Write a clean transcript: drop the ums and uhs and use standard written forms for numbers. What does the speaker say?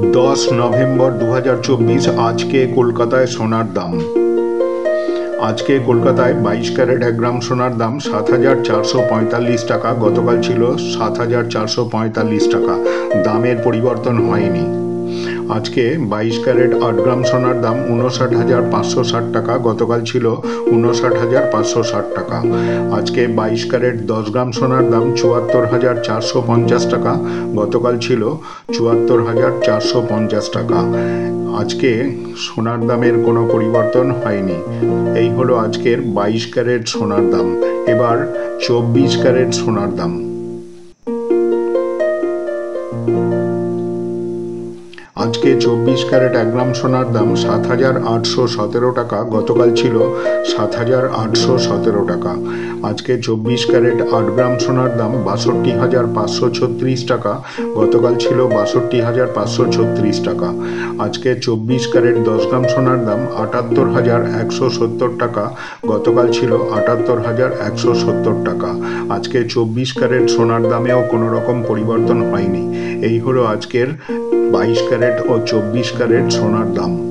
10 November 2024। আজকে কলকাতায় সোনার দাম। আজকে কলকাতায় 22 ক্যারেট 1 গ্রাম সোনার দাম 7,445 টাকা। গতকাল ছিল 7,445 টাকা। দামের পরিবর্তন হয়নি। আজকে 22 ক্যারেট 8 গ্রাম সোনার দাম 59,560 টাকা। গতকাল ছিল 59,560 টাকা। আজকে 22 ক্যারেট 10 গ্রাম সোনার দাম 74,450 টাকা। গতকাল ছিল 74,450 টাকা। আজকে সোনার দামের কোনো পরিবর্তন হয়নি। এই হলো আজকের 22 ক্যারেট সোনার দাম। এবার 24 ক্যারেট সোনার দাম। আজকে 24 ক্যারেট 1 গ্রাম সোনার দাম 7,817 টাকা। গতকাল ছিল 7,817 টাকা। আজকে 24 ক্যারেট 8 গ্রাম সোনার দাম 62,536 টাকা। গতকাল ছিল 62,536 টাকা। আজকে 24 ক্যারেট 10 গ্রাম সোনার দাম 78,170 টাকা। গতকাল ছিল 78,170 টাকা। আজকে 24 ক্যারেট সোনার দামেও কোনো রকম পরিবর্তন হয়নি। এই হলো আজকের 22 ক্যারেট ও 24 ক্যারেট সোনার দাম।